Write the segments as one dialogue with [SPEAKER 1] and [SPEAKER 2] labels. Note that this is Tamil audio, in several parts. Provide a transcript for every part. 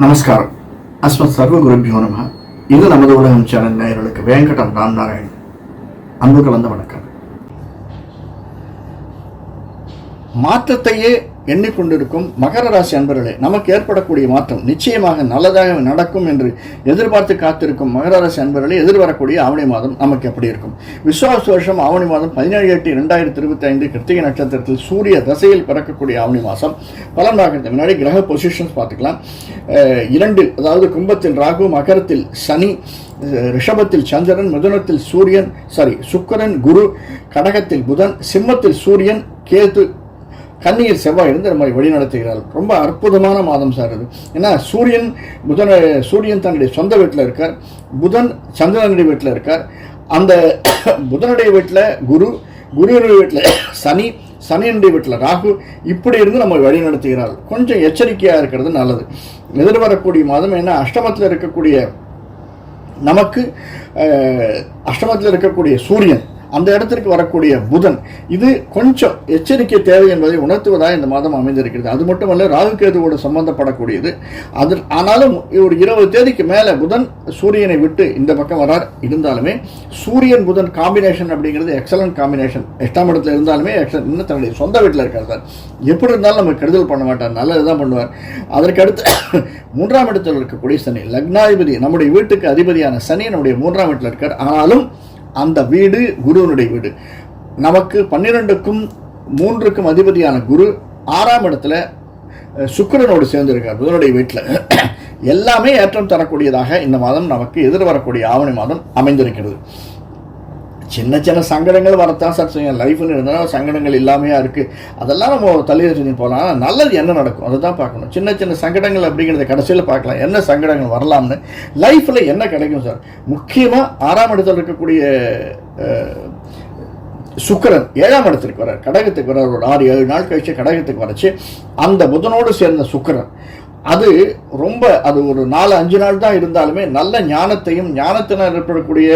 [SPEAKER 1] நமஸ்காரம். அஸ்மத் சர்வ குருபியோ நம. இது நமது உலகம் சேனல் நேயர்களுக்கு வேங்கடம் ராம் நாராயண் அன்பு கலந்த வணக்கம். மாற்றத்தையே எண்ணிக்கொண்டிருக்கும் மகர ராசி அன்பர்களே, நமக்கு ஏற்படக்கூடிய மாற்றம் நிச்சயமாக நல்லதாக நடக்கும் என்று எதிர்பார்த்து காத்திருக்கும் மகர ராசி அன்பர்களே, எதிர்வரக்கூடிய ஆவணி மாதம் நமக்கு எப்படி இருக்கும்? விஸ்வாச வருஷம் ஆவணி மாதம் 17/8/2025 கிருத்திகை நட்சத்திரத்தில் சூரிய தசையில் பிறக்கக்கூடிய ஆவணி மாதம் பலன் பார்க்கறதுக்கு முன்னாடி கிரக பொசிஷன்ஸ் பார்த்துக்கலாம். 2 அதாவது கும்பத்தில் ராகு, மகரத்தில் சனி, ரிஷபத்தில் சந்திரன், மிதுனத்தில் சுக்கிரன், குரு, கடகத்தில் புதன், சிம்மத்தில் சூரியன், கேது, கன்னியில் செவ்வாய் இருந்து நம்ம வழிநடத்துகிறார்கள். ரொம்ப அற்புதமான மாதம் சார் இது. ஏன்னா சூரியன் தன்னுடைய சொந்த வீட்டில் இருக்கார், புதன் சந்திரனுடைய வீட்டில் இருக்கார். அந்த புதனுடைய வீட்டில் குருவினுடைய வீட்டில் சனியினுடைய வீட்டில் ராகு, இப்படி இருந்து நம்ம வழிநடத்துகிறார்கள். கொஞ்சம் எச்சரிக்கையாக இருக்கிறது நல்லது. எதிர்வரக்கூடிய மாதம் என்ன, அஷ்டமத்தில் இருக்கக்கூடிய நமக்கு அஷ்டமத்தில் இருக்கக்கூடிய சூரியன், அந்த இடத்திற்கு வரக்கூடிய புதன், இது கொஞ்சம் எச்சரிக்கை தேவை என்பதை உணர்த்துவதாக இந்த மாதம் அமைந்திருக்கிறது. அது மட்டுமல்ல, ராகு கேதுவோடு சம்பந்தப்படக்கூடியது. ஆனாலும் ஒரு 20 தேதிக்கு மேலே புதன் சூரியனை விட்டு இந்த பக்கம் வரார். இருந்தாலுமே சூரியன் புதன் காம்பினேஷன் அப்படிங்கிறது எக்ஸலன்ட் காம்பினேஷன். 8ஆம் இடத்துல இருந்தாலுமே இன்னும் தன்னுடைய சொந்த வீட்டில் இருக்கார் சார். எப்படி இருந்தாலும் நம்ம கெடுதல் பண்ண மாட்டார், நல்லதுதான் பண்ணுவார். அதற்கு அடுத்து 3ஆம் இடத்தில் இருக்கக்கூடிய சனி, லக்னாதிபதி, நம்முடைய வீட்டுக்கு அதிபதியான சனி நம்முடைய 3ஆம் வீட்டில் இருக்கார். ஆனாலும் அந்த வீடு குருவனுடைய வீடு. நமக்கு 12க்கும் 3க்கும் அதிபதியான குரு 6ஆம் இடத்துல சுக்கிரனோடு சேர்ந்திருக்கார் புதனுடைய வீட்டில். எல்லாமே ஏற்றம் தரக்கூடியதாக இந்த மாதம் நமக்கு எதிர்வரக்கூடிய ஆவணி மாதம் அமைந்திருக்கிறது. சின்ன சின்ன சங்கடங்கள் வரத்தான் சார் செய்யும். லைஃப்னு இருந்தாலும் சங்கடங்கள் இல்லாமையா இருக்குது. அதெல்லாம் நம்ம தலையில் செஞ்சு போகலாம். ஆனால் நல்லது என்ன நடக்கும் அதை தான் பார்க்கணும். சின்ன சின்ன சங்கடங்கள் அப்படிங்கிறத கடைசியில் பார்க்கலாம், என்ன சங்கடங்கள் வரலாம்னு. லைஃப்பில் என்ன கிடைக்கும் சார்? முக்கியமாக 6ஆம் இடத்தில் இருக்கக்கூடிய சுக்கிரன் 7ஆம் இடத்திற்கு வர்றார், கடகத்துக்கு வர்றார். ஒரு 6-7 நாள் கழிச்சு கடகத்துக்கு வரச்சு அந்த புதனோடு சேர்ந்த சுக்கிரன் அது ஒரு 4-5 நாள் தான் இருந்தாலுமே நல்ல ஞானத்தையும் ஞானத்தினால் ஏற்படக்கூடிய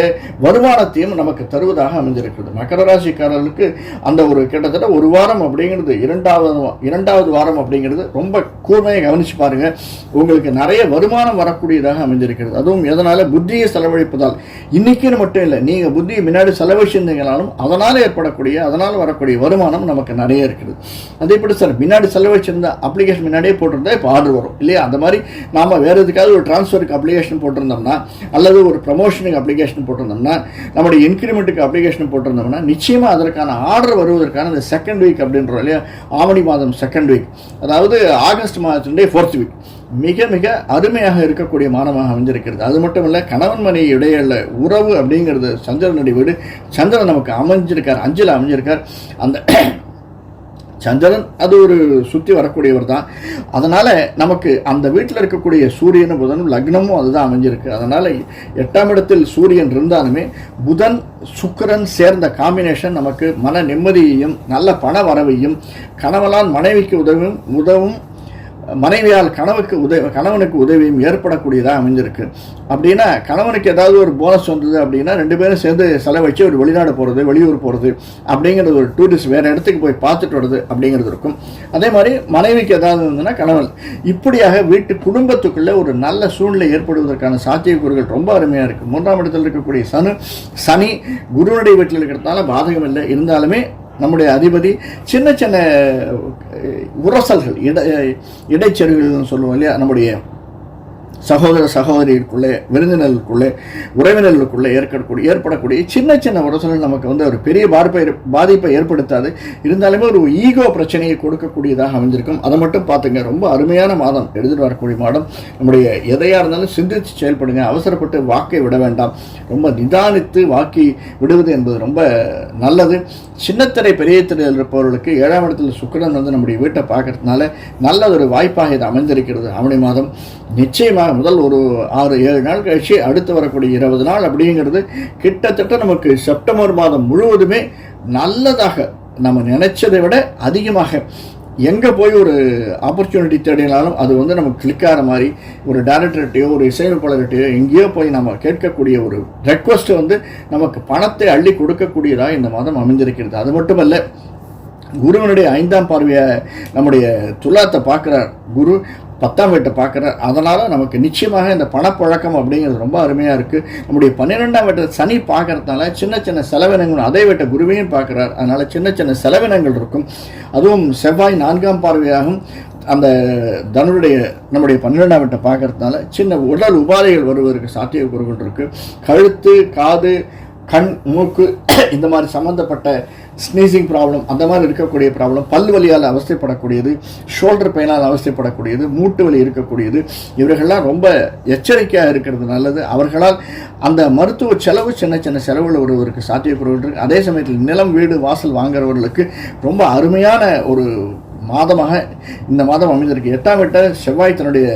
[SPEAKER 1] வருமானத்தையும் நமக்கு தருவதாக அமைந்திருக்கிறது. மகர ராசிக்காரர்களுக்கு அந்த ஒரு கிட்டத்தட்ட ஒரு வாரம் அப்படிங்கிறது, இரண்டாவது வாரம் அப்படிங்கிறது ரொம்ப கூர்மையை கவனிச்சு பாருங்க. உங்களுக்கு நிறைய வருமானம் வரக்கூடியதாக அமைந்திருக்கிறது. அதுவும் எதனால? புத்தியை செலவழிப்பதால். இன்னைக்குன்னு மட்டும் இல்லை, நீங்க புத்தியை முன்னாடி செலவழிச்சிருந்தீங்களாலும் அதனால் வரக்கூடிய வருமானம் நமக்கு நிறைய இருக்குது. அதே போல சார், முன்னாடி செலவழிச்சிருந்த அப்ளிகேஷன் முன்னாடியே போட்டிருந்தா இப்போ ஆர்டர் வரும் இல்லையா? அந்த மாதிரி நாம வேற எதுக்காவது ஒரு டிரான்ஸ்ஃபருக்கு அப்ளிகேஷன் போட்டிருந்தோம்னா, அல்லது ஒரு ப்ரமோஷனுக்கு அப்ளிகேஷன் போட்டிருந்தோம்னா, நம்முடைய இன்கிரிமெண்ட்டுக்கு அப்ளிகேஷன் போட்டிருந்தோம்னா, நிச்சயமா அதற்கான ஆர்டர் வருவதற்கான இந்த செகண்ட் வீக் அப்படின்றோம் இல்லையா, ஆவணி மாதம் செகண்ட் வீக், அதாவது ஆகஸ்ட் மாதத்தினுடைய 4th வீக் மிக மிக அருமையாக இருக்கக்கூடிய மாதமாக அமைஞ்சிருக்கிறது. அது மட்டும் இல்லை, கணவன் மனைவி இடையில உறவு அப்படிங்கிறது சந்திரனுடைய வீடு. சந்திரன் நமக்கு அமைஞ்சிருக்கார், 5ல் அமைஞ்சிருக்கார். அந்த சந்திரன் அது ஒரு சுற்றி வரக்கூடியவர் தான். அதனால் நமக்கு அந்த வீட்டில் இருக்கக்கூடிய சூரியனும் புதனும் லக்னமும் அதுதான் அமைஞ்சிருக்கு. அதனால் 8ஆம் இடத்தில் சூரியன் இருந்தாலுமே புதன் சுக்கிரன் சேர்ந்த காம்பினேஷன் நமக்கு மன நிம்மதியையும் நல்ல பண வரவையும், கணவனால் மனைவிக்கு உதவும் மனைவியால் கணவனுக்கு உதவியும் ஏற்படக்கூடியதாக அமைஞ்சிருக்கு. அப்படின்னா கணவனுக்கு ஏதாவது ஒரு போனஸ் வந்தது அப்படின்னா 2 பேரும் சேர்ந்து செலவழிச்சு ஒரு வெளிநாடு போகிறது, வெளியூர் போகிறது அப்படிங்கிறது, ஒரு டூரிஸ்ட் வேறு இடத்துக்கு போய் பார்த்துட்டு வருது அப்படிங்கிறது இருக்கும். அதே மாதிரி மனைவிக்கு ஏதாவது இருந்ததுன்னா கணவன், இப்படியாக வீட்டு குடும்பத்துக்குள்ளே ஒரு நல்ல சூழ்நிலை ஏற்படுவதற்கான சாத்தியக்கூறுகள் ரொம்ப அருமையாக இருக்குது. 3ஆம் இடத்தில் இருக்கக்கூடிய சனி குருவனுடைய வீட்டில் இருக்கிறதுனால பாதகம் இல்லை. இருந்தாலுமே நம்முடைய அதிபதி சின்ன சின்ன உரசல்கள், இடைச்செருவுகள்னு சொல்லுவோம் இல்லையா, நம்முடைய சகோதரிகளுக்குள்ளே, விருந்தினர்களுக்குள்ளே, உறவினர்களுக்குள்ளே ஏற்படக்கூடிய சின்ன சின்ன உரசல்கள் நமக்கு ஒரு பெரிய பாதிப்பை ஏற்படுத்தாது. இருந்தாலுமே ஒரு ஈகோ பிரச்சனையை கொடுக்கக்கூடியதாக அமைஞ்சிருக்கும். அதை மட்டும் பார்த்துங்க. ரொம்ப அருமையான மாதம் எடுத்துட்டு வரக்கூடிய மாதம். நம்முடைய எதையாக இருந்தாலும் சிந்தித்து செயல்படுங்க. அவசரப்பட்டு வாக்கை விட வேண்டாம். ரொம்ப நிதானித்து வாக்கி விடுவது என்பது ரொம்ப நல்லது. சின்னத்திரை பெரிய திரையில் இருப்பவர்களுக்கு 7ஆம் இடத்தில் சுக்கிரன் நம்முடைய வீட்டை பார்க்கறதுனால நல்ல ஒரு வாய்ப்பாக இது அமைந்திருக்கிறது. ஆவணி மாதம் நிச்சயமாக முதல் ஒரு 6-7 நாள் கழிச்சு அடுத்து வரக்கூடிய 20 நாள் அப்படிங்கிறது கிட்டத்தட்ட நமக்கு செப்டம்பர் மாதம் முழுவதுமே நல்லதாக, நம்ம நினைச்சதை விட அதிகமாக எங்கே போய் ஒரு ஆப்பர்ச்சுனிட்டி தேடினாலும் அது நமக்கு கிளிக் ஆகிற மாதிரி, ஒரு டைரக்டர்கிட்டையோ ஒரு இசையமைப்பாளர்கிட்டையோ எங்கேயோ போய் நம்ம கேட்கக்கூடிய ஒரு ரெக்வஸ்ட் நமக்கு பணத்தை அள்ளி கொடுக்கக்கூடியதாக இந்த மாதம் அமைந்திருக்கிறது. அது மட்டுமல்ல, குருவனுடைய 5ஆம் பார்வையை நம்முடைய துலாத்தை பார்க்குறார் குரு. 10ஆம் வீட்டை பார்க்குறார். அதனால் நமக்கு நிச்சயமாக இந்த பணப்பழக்கம் அப்படிங்கிறது ரொம்ப அருமையாக இருக்குது. நம்முடைய 12ஆம் வீட்டை சனி பார்க்கறதுனால சின்ன சின்ன செலவினங்கள், அதே வீட்டை குருவையும் பார்க்குறார். அதனால் சின்ன சின்ன செலவினங்கள் இருக்கும். அதுவும் செவ்வாய் 4ஆம் பார்வையாகும் அந்த தனுடைய நம்முடைய 12ஆம் வீட்டை பார்க்கறதுனால சின்ன உடல் உபாதைகள் வருவதற்கு சாத்தியக்கூறுகள் இருக்குது. கழுத்து, காது, கண், மூக்கு இந்த மாதிரி சம்மந்தப்பட்ட ஸ்னீசிங் ப்ராப்ளம், அந்த மாதிரி இருக்கக்கூடிய ப்ராப்ளம், பல் வலியால் அவஸ்தைப்படக்கூடியது, ஷோல்டர் பெயினால் அவஸ்தைப்படக்கூடியது, மூட்டு வலி இருக்கக்கூடியது, இவர்கள்லாம் ரொம்ப எச்சரிக்கையாக இருக்கிறது நல்லது. அவர்களால் அந்த மருத்துவ செலவு சின்ன சின்ன செலவுகள் வருவதற்கு சாத்தியக்கூறுகள் இருக்குது. அதே சமயத்தில் நிலம், வீடு, வாசல் வாங்குறவர்களுக்கு ரொம்ப அருமையான ஒரு மாதமாக இந்த மாதம் அமைந்திருக்கு. 8ஆம் வீட்டை செவ்வாய் தன்னுடைய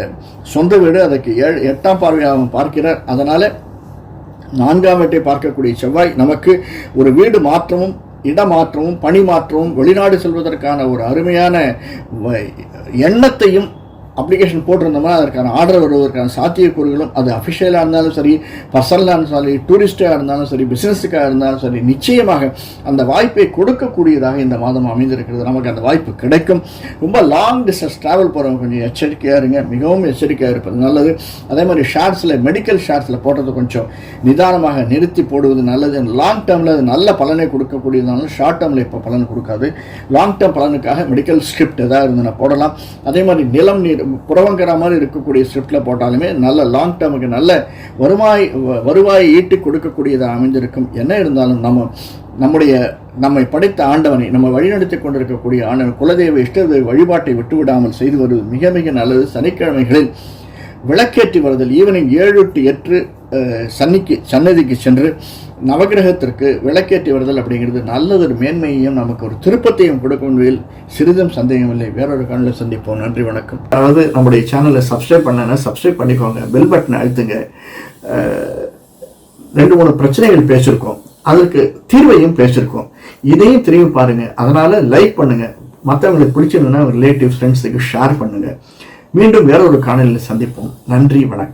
[SPEAKER 1] சொந்த வீடு, அதற்கு 8ஆம் பார்வையாக பார்க்கிறார். அதனால் 4ஆம் வீட்டை பார்க்கக்கூடிய செவ்வாய் நமக்கு ஒரு வீடு மாற்றமும், இடமாற்றமும், பணி மாற்றமும், வெளிநாடு செல்வதற்கான ஒரு அருமையான எண்ணத்தையும் அப்ளிகேஷன் போட்டிருந்தோம்னா அதற்கான ஆர்டர் வருவதற்கான சாத்தியக்கூறுகளும், அது அஃபிஷியலாக இருந்தாலும் சரி, பர்சனலாக இருந்தாலும் சரி, டூரிஸ்டாக இருந்தாலும் சரி, பிஸ்னஸுக்காக இருந்தாலும் சரி, நிச்சயமாக அந்த வாய்ப்பை கொடுக்கக்கூடியதாக இந்த மாதம் அமைந்திருக்கிறது. நமக்கு அந்த வாய்ப்பு கிடைக்கும். ரொம்ப லாங் டிஸ்டன்ஸ் ட்ராவல் போகிறவங்க கொஞ்சம் எச்சரிக்கையாக இருங்க, மிகவும் எச்சரிக்கையாக இருப்பது நல்லது. அதே மாதிரி ஷேர்ஸில், மெடிக்கல் ஷேர்ஸில் போடுறது கொஞ்சம் நிதானமாக நிறுத்தி போடுவது நல்லது. லாங் டேர்மில் அது நல்ல பலனை கொடுக்கக்கூடியதுனாலும் ஷார்ட் டேர்மில் இப்போ பலன் கொடுக்காது. லாங் டேர்ம் பலனுக்காக மெடிக்கல் ஸ்கிரிப்ட் எதாவது இருந்ததுன்னா போடலாம். அதே மாதிரி நிலம், நீர், புறவங்கிற மாதிரி இருக்கக்கூடிய ஸ்கிரிப்டில் போட்டாலுமே நல்ல லாங் டேர்முக்கு நல்ல வருவாயை ஈட்டி கொடுக்கக்கூடியதாக அமைந்திருக்கும். என்ன இருந்தாலும் நம்மை படைத்த ஆண்டவனை, நம்ம வழிநடத்தி கொண்டிருக்கக்கூடிய ஆண்டவன், குலதெய்வ இஷ்ட வழிபாட்டை விட்டுவிடாமல் செய்து வருவது மிக மிக நல்லது. சனிக்கிழமைகளில் விளக்கேற்றி வருதல், ஈவினிங் 7 to 8 சன்னதிக்கு சென்று நவகிரகத்திற்கு விளக்கேற்றி வருதல் அப்படிங்கிறது நல்லதொரு மேன்மையையும் நமக்கு ஒரு திருப்பத்தையும் கொடுக்கும் வகையில் சிறிதும் சந்தேகமில்லை. வேறொரு காணொளியில் சந்திப்போம். நன்றி, வணக்கம். அதாவது நம்முடைய சேனலை சப்ஸ்கிரைப் பண்ணனா சப்ஸ்கிரைப் பண்ணிக்கோங்க, பெல் பட்டனை அழுத்துங்க. 2-3 பிரச்சனைகள் பேசியிருக்கோம், அதற்கு தீர்வையும் பேசியிருக்கோம். இதையும் திரும்பி பாருங்க. அதனால லைக் பண்ணுங்க, மற்றவங்களுக்கு பிடிச்சிருந்ததுன்னா ரிலேட்டிவ் ஃப்ரெண்ட்ஸுக்கு ஷேர் பண்ணுங்க. மீண்டும் வேறொரு காணொளியில் சந்திப்போம். நன்றி, வணக்கம்.